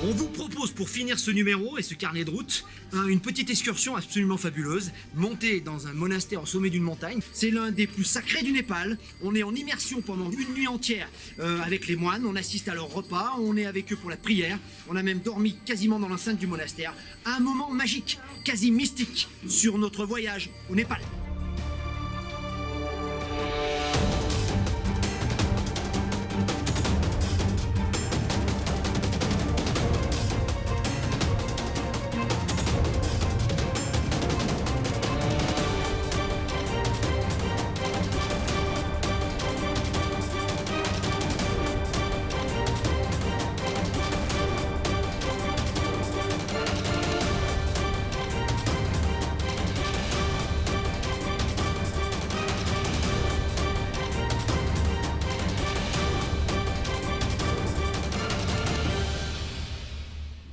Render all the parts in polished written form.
On vous propose pour finir ce numéro et ce carnet de route, une petite excursion absolument fabuleuse, montée dans un monastère au sommet d'une montagne. C'est l'un des plus sacrés du Népal. On est en immersion pendant une nuit entière avec les moines, on assiste à leur repas, on est avec eux pour la prière, on a même dormi quasiment dans l'enceinte du monastère. Un moment magique, quasi mystique, sur notre voyage au Népal.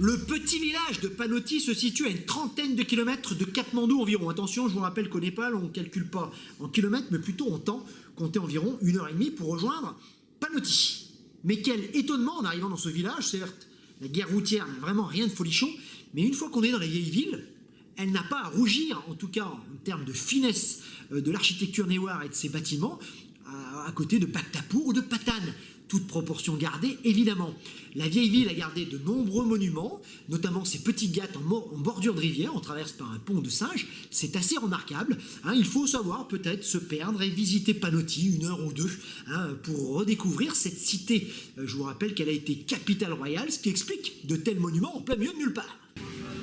Le petit village de Panoti se situe à une trentaine de kilomètres de Katmandou environ. Attention, je vous rappelle qu'au Népal, on ne calcule pas en kilomètres, mais plutôt en temps. Comptez environ 1h30 pour rejoindre Panoti. Mais quel étonnement en arrivant dans ce village, certes, la guerre routière n'a vraiment rien de folichon, mais une fois qu'on est dans la vieille ville, elle n'a pas à rougir, en tout cas en termes de finesse de l'architecture néwar et de ses bâtiments, à côté de Bhaktapur ou de Patan. Toute proportion gardée, évidemment. La vieille ville a gardé de nombreux monuments, notamment ces petits ghats en bordure de rivière, on traverse par un pont de singe, c'est assez remarquable. Il faut savoir peut-être se perdre et visiter Panoti 1 heure ou 2 pour redécouvrir cette cité. Je vous rappelle qu'elle a été capitale royale, ce qui explique de tels monuments en plein milieu de nulle part.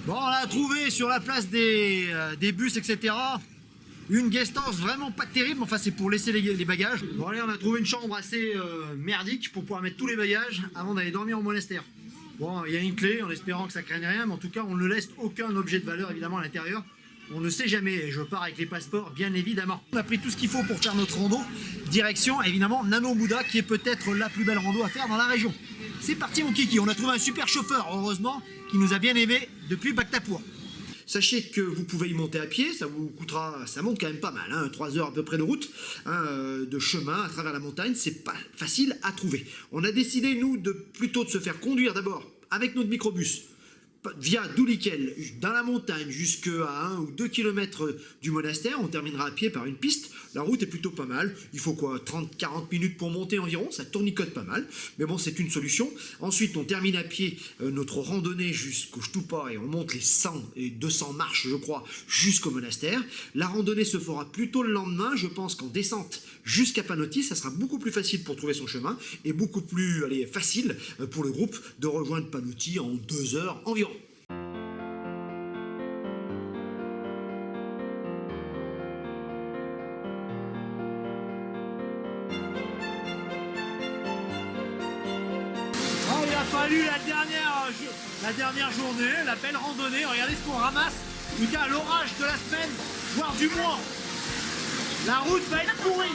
Bon, on l'a trouvé sur la place des bus, etc. Une guest house vraiment pas terrible, enfin c'est pour laisser les bagages. Bon allez, on a trouvé une chambre assez merdique pour pouvoir mettre tous les bagages avant d'aller dormir au monastère. Bon, il y a une clé en espérant que ça craigne rien, mais en tout cas on ne laisse aucun objet de valeur évidemment à l'intérieur. On ne sait jamais, et je pars avec les passeports bien évidemment. On a pris tout ce qu'il faut pour faire notre rando. Direction évidemment Nano Buddha qui est peut-être la plus belle rando à faire dans la région. C'est parti mon kiki, on a trouvé un super chauffeur heureusement qui nous a bien aimé depuis Bhaktapur. Sachez que vous pouvez y monter à pied, ça vous coûtera, ça monte quand même pas mal, 3 heures à peu près de route, de chemin à travers la montagne, c'est pas facile à trouver. On a décidé, nous, plutôt de se faire conduire d'abord avec notre microbus, via Doulikel, dans la montagne, jusqu'à 1 ou 2 km du monastère, on terminera à pied par une piste. La route est plutôt pas mal, il faut quoi, 30-40 minutes pour monter environ, ça tournicote pas mal, mais bon c'est une solution. Ensuite on termine à pied notre randonnée jusqu'au Shtupa et on monte les 100 et 200 marches je crois jusqu'au monastère. La randonnée se fera plutôt le lendemain, je pense qu'en descente jusqu'à Panoti, ça sera beaucoup plus facile pour trouver son chemin et beaucoup plus facile pour le groupe de rejoindre Panoti en 2 heures environ. Il a fallu la dernière journée, la belle randonnée, regardez ce qu'on ramasse, jusqu'à l'orage de la semaine, voire du mois. La route va être pourrie.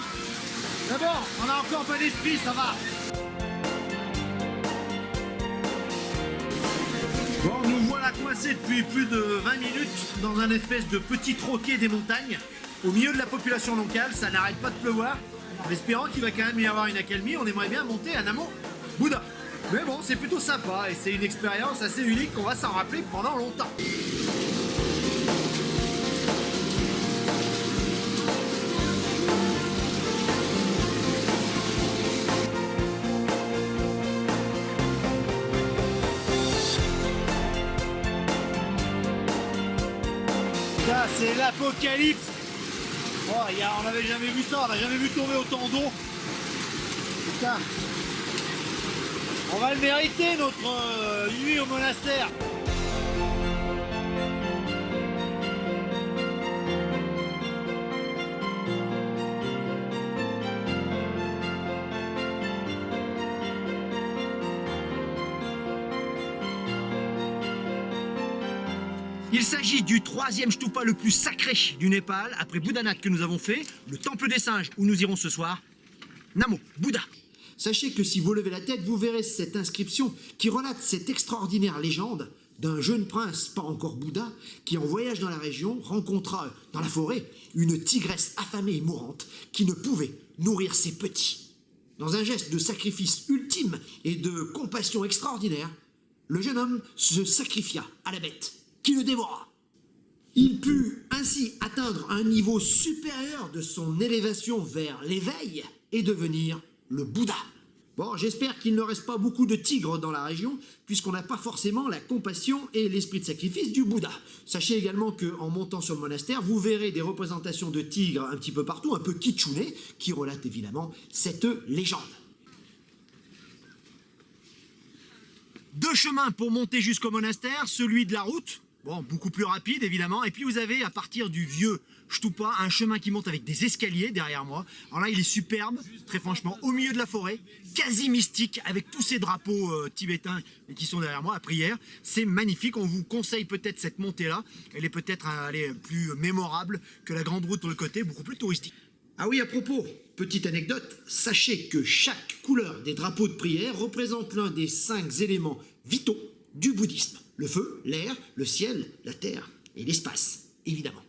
Mais bon, on a encore pas d'esprit, ça va. Bon, nous voilà coincés depuis plus de 20 minutes dans un espèce de petit troquet des montagnes, au milieu de la population locale, ça n'arrête pas de pleuvoir. En espérant qu'il va quand même y avoir une accalmie, on aimerait bien monter à Namo Buddha. Mais bon, c'est plutôt sympa et c'est une expérience assez unique qu'on va s'en rappeler pendant longtemps. Ça, c'est l'apocalypse. Oh, on n'avait jamais vu ça, on n'a jamais vu tomber autant d'eau. Putain. On va le mériter notre nuit au monastère. Il s'agit du 3e Shtupa le plus sacré du Népal, après Boudhanath que nous avons fait, le temple des singes où nous irons ce soir, Namo Buddha. Sachez que si vous levez la tête, vous verrez cette inscription qui relate cette extraordinaire légende d'un jeune prince, pas encore Bouddha, qui en voyage dans la région rencontra dans la forêt une tigresse affamée et mourante qui ne pouvait nourrir ses petits. Dans un geste de sacrifice ultime et de compassion extraordinaire, le jeune homme se sacrifia à la bête, qui le dévora. Il put ainsi atteindre un niveau supérieur de son élévation vers l'éveil et devenir le Bouddha. Bon, j'espère qu'il ne reste pas beaucoup de tigres dans la région, puisqu'on n'a pas forcément la compassion et l'esprit de sacrifice du Bouddha. Sachez également qu'en montant sur le monastère, vous verrez des représentations de tigres un petit peu partout, un peu kitschounées, qui relatent évidemment cette légende. Deux chemins pour monter jusqu'au monastère, celui de la route, bon, beaucoup plus rapide évidemment, et puis vous avez à partir du vieux Ch'toupa un chemin qui monte avec des escaliers derrière moi. Alors là il est superbe, très franchement, au milieu de la forêt, quasi mystique, avec tous ces drapeaux tibétains qui sont derrière moi à prière. C'est magnifique, on vous conseille peut-être cette montée là, elle est peut-être plus mémorable que la grande route sur le côté, beaucoup plus touristique. Ah oui, à propos, petite anecdote, sachez que chaque couleur des drapeaux de prière représente l'un des 5 éléments vitaux du bouddhisme. Le feu, l'air, le ciel, la terre et l'espace, évidemment.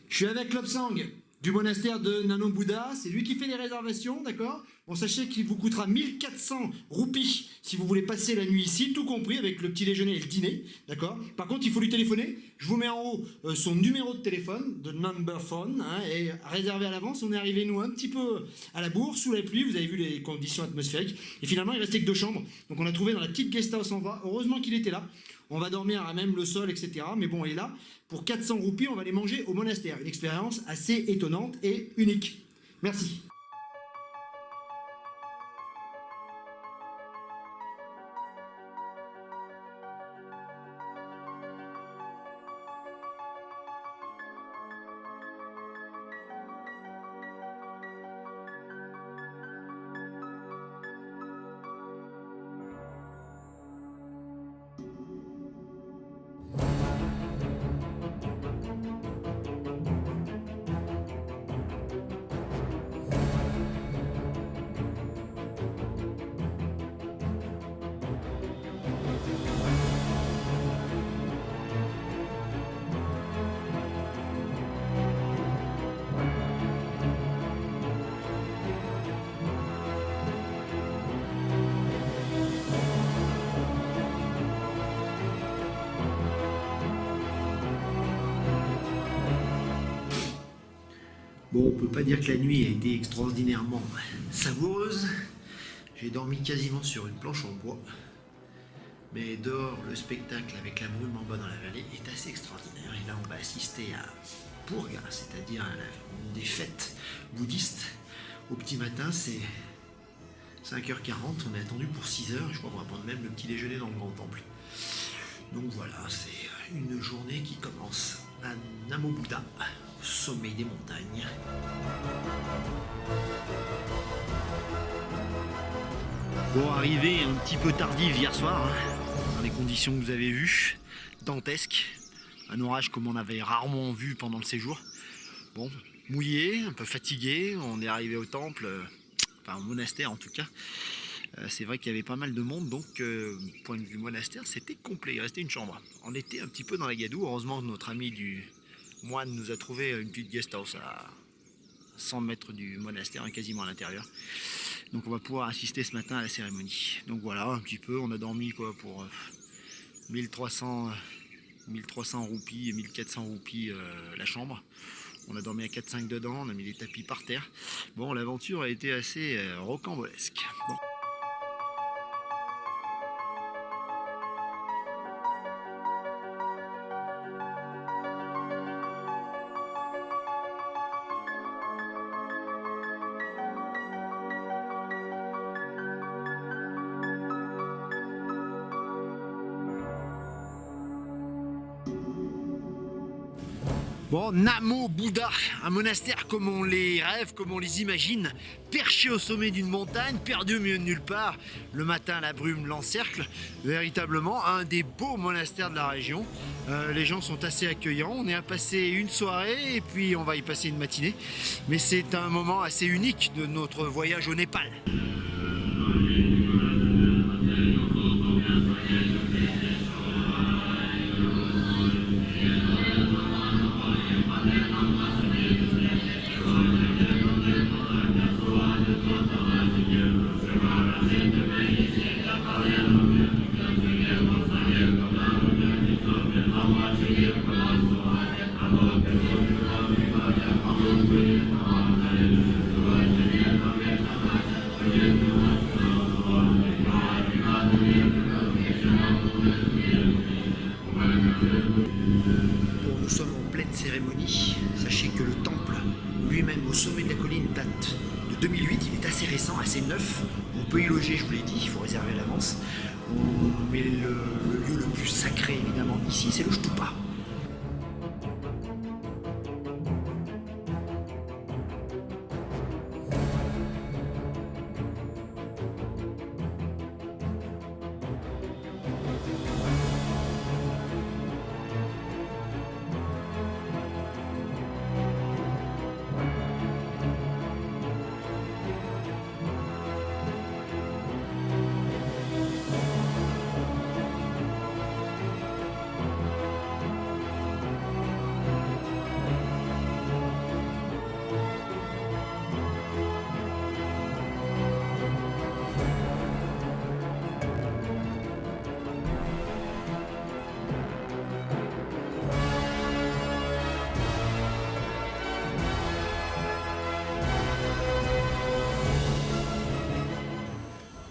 Je suis avec Lobsang du monastère de Nano Buddha, c'est lui qui fait les réservations, d'accord? Bon, sachez qu'il vous coûtera 1400 roupies si vous voulez passer la nuit ici, tout compris avec le petit déjeuner et le dîner, d'accord? Par contre, il faut lui téléphoner. Je vous mets en haut son numéro de téléphone, de number phone, hein, et réservé à l'avance. On est arrivé, nous, un petit peu à la bourre, sous la pluie, vous avez vu les conditions atmosphériques. Et finalement, il restait que 2 chambres. Donc on a trouvé dans la petite guest house en bas, heureusement qu'il était là. On va dormir à même le sol, etc. Mais bon, et là, pour 400 roupies, on va les manger au monastère. Une expérience assez étonnante et unique. Merci. Bon, on peut pas dire que la nuit a été extraordinairement savoureuse. J'ai dormi quasiment sur une planche en bois. Mais dehors, le spectacle avec la brume en bas dans la vallée est assez extraordinaire. Et là, on va assister à Purga, c'est-à-dire à une des fêtes bouddhistes. Au petit matin, c'est 5h40, on est attendu pour 6h. Je crois qu'on va prendre même le petit déjeuner dans le grand temple. Donc voilà, c'est une journée qui commence à Namo Buddha, au sommet des montagnes. Bon, arrivé un petit peu tardive hier soir, hein, dans les conditions que vous avez vues, dantesques, un orage comme on avait rarement vu pendant le séjour. Bon, mouillé, un peu fatigué, on est arrivé au temple, enfin au monastère en tout cas. C'est vrai qu'il y avait pas mal de monde, donc point de vue monastère, c'était complet, il restait une chambre. On était un petit peu dans la gadoue, heureusement que notre ami du moine nous a trouvé une petite guest house à 100 mètres du monastère, quasiment à l'intérieur. Donc on va pouvoir assister ce matin à la cérémonie. Donc voilà, un petit peu, on a dormi quoi pour 1300 roupies et 1400 roupies la chambre. On a dormi à 4-5 dedans, on a mis des tapis par terre. Bon, l'aventure a été assez rocambolesque. Bon. Bon, Namo Buddha, un monastère comme on les rêve, comme on les imagine, perché au sommet d'une montagne, perdu au milieu de nulle part. Le matin, la brume l'encercle. Véritablement un des beaux monastères de la région. Les gens sont assez accueillants. On est à passer une soirée et puis on va y passer une matinée. Mais c'est un moment assez unique de notre voyage au Népal. au sommet de la colline date de 2008, il est assez récent, assez neuf. On peut y loger, je vous l'ai dit, il faut réserver à l'avance. Mais le lieu le plus sacré évidemment ici, c'est le Stupa.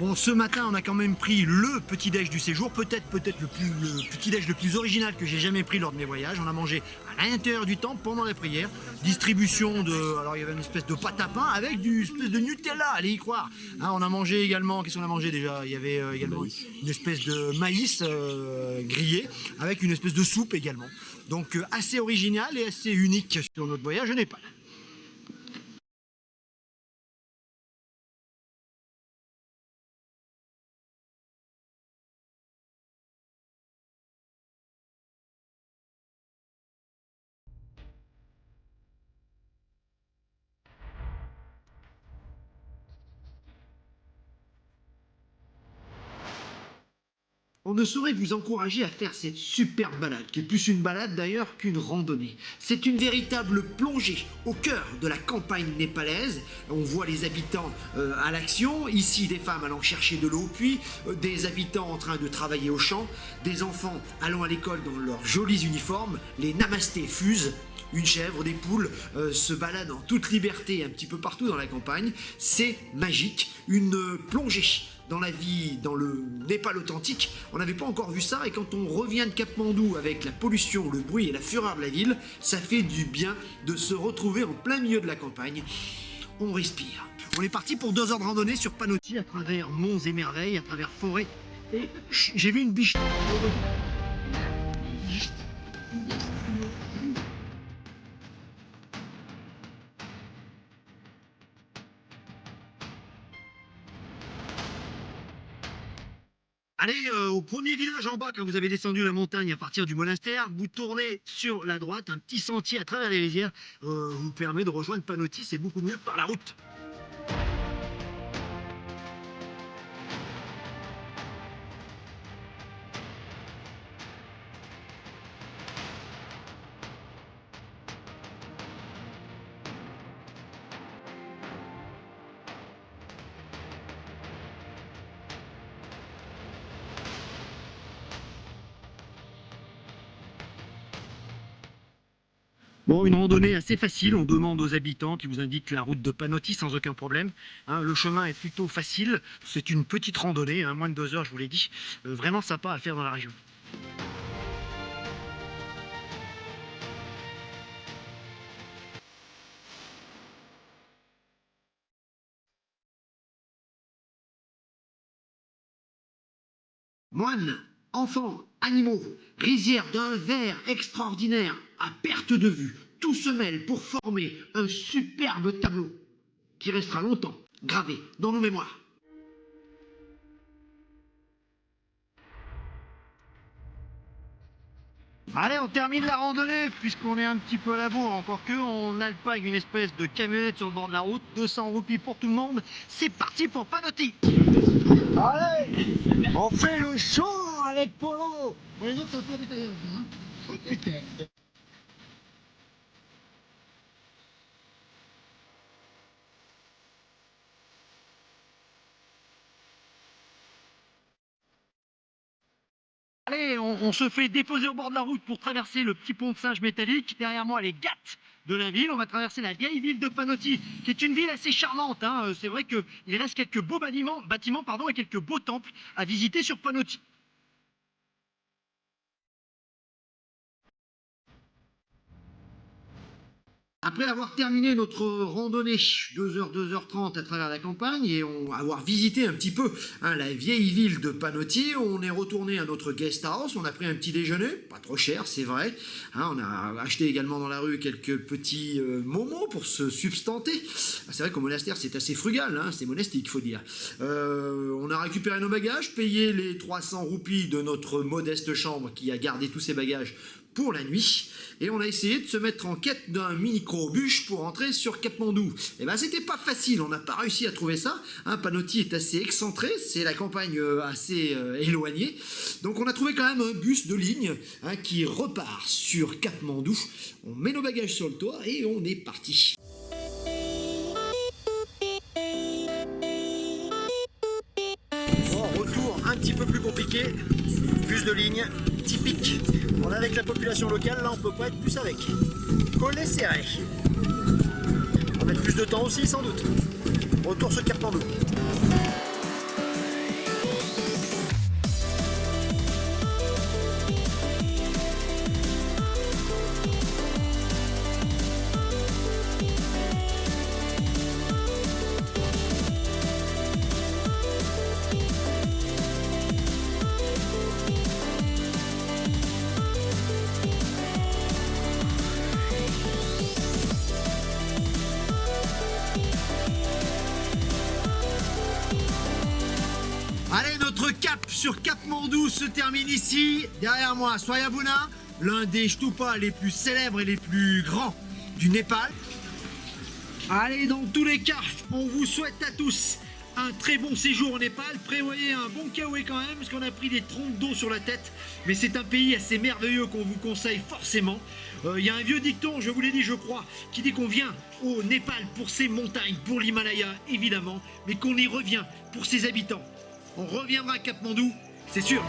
Bon, ce matin, on a quand même pris le petit-déj du séjour, peut-être le petit-déj le plus original que j'ai jamais pris lors de mes voyages. On a mangé à l'intérieur du temple pendant la prière. Distribution de... Alors, il y avait une espèce de pâte à pain avec une espèce de Nutella, allez y croire. Hein, on a mangé également... Qu'est-ce qu'on a mangé déjà? Il y avait également une espèce de maïs grillé avec une espèce de soupe également. Donc, assez original et assez unique sur notre voyage au Népal. On ne saurait vous encourager à faire cette superbe balade, qui est plus une balade d'ailleurs qu'une randonnée. C'est une véritable plongée au cœur de la campagne népalaise. On voit les habitants à l'action, ici des femmes allant chercher de l'eau au puits, des habitants en train de travailler au champ, des enfants allant à l'école dans leurs jolis uniformes, les namastés fusent. Une chèvre, des poules se baladent en toute liberté un petit peu partout dans la campagne. C'est magique, une plongée dans la vie, dans le Népal authentique. On n'avait pas encore vu ça et quand on revient de Katmandou avec la pollution, le bruit et la fureur de la ville, ça fait du bien de se retrouver en plein milieu de la campagne. On respire. On est parti pour 2 heures de randonnée sur Panoti à travers monts et merveilles, à travers forêts. Et j'ai vu une biche. Allez, au premier village en bas, quand vous avez descendu la montagne à partir du monastère, vous tournez sur la droite, un petit sentier à travers les rizières vous permet de rejoindre Panoti, c'est beaucoup mieux par la route. Bon, une randonnée assez facile, on demande aux habitants qui vous indiquent la route de Panoti sans aucun problème. Hein, le chemin est plutôt facile, c'est une petite randonnée, hein, moins de 2 heures je vous l'ai dit, vraiment sympa à faire dans la région. Moines, enfants, animaux, rizières d'un vert extraordinaire, à perte de vue, tout se mêle pour former un superbe tableau qui restera longtemps gravé dans nos mémoires. Allez, on termine la randonnée puisqu'on est un petit peu à la bourre, encore que on alpague une espèce de camionnette sur le bord de la route, 200 roupies pour tout le monde. C'est parti pour Panoti. Allez, on fait le show avec Polo. Bon, les autres, ça fait des... Allez, on se fait déposer au bord de la route pour traverser le petit pont de singe métallique. Derrière moi, les gâtes de la ville. On va traverser la vieille ville de Panoti, qui est une ville assez charmante. Hein. C'est vrai qu'il reste quelques beaux bâtiments et quelques beaux temples à visiter sur Panoti. Après avoir terminé notre randonnée 2h, 2h30 à travers la campagne et avoir visité un petit peu la vieille ville de Panotti, on est retourné à notre guest house, on a pris un petit déjeuner, pas trop cher c'est vrai, on a acheté également dans la rue quelques petits momos pour se substanter. C'est vrai qu'au monastère c'est assez frugal, c'est monastique faut dire. On a récupéré nos bagages, payé les 300 roupies de notre modeste chambre qui a gardé tous ses bagages pour la nuit, et on a essayé de se mettre en quête d'un micro-bûche pour entrer sur Katmandou. Et ben c'était pas facile, on n'a pas réussi à trouver ça. Panotti est assez excentré, c'est la campagne assez éloignée, donc on a trouvé quand même un bus de ligne qui repart sur Katmandou. On met nos bagages sur le toit et on est parti. Bon, retour un petit peu plus compliqué, bus de ligne typique. On est avec la population locale, là on peut pas être plus avec. Collet serré. On va mettre plus de temps aussi sans doute. Retour sur Katmandou. Allez, notre cap sur Katmandou se termine ici. Derrière moi, Swayambuna, l'un des stupas les plus célèbres et les plus grands du Népal. Allez, dans tous les cas, on vous souhaite à tous un très bon séjour au Népal. Prévoyez un bon kawaii quand même, parce qu'on a pris des trompes d'eau sur la tête. Mais c'est un pays assez merveilleux qu'on vous conseille forcément. Il y a un vieux dicton, je vous l'ai dit je crois, qui dit qu'on vient au Népal pour ses montagnes, pour l'Himalaya évidemment, mais qu'on y revient pour ses habitants. On reviendra à Katmandou, c'est sûr.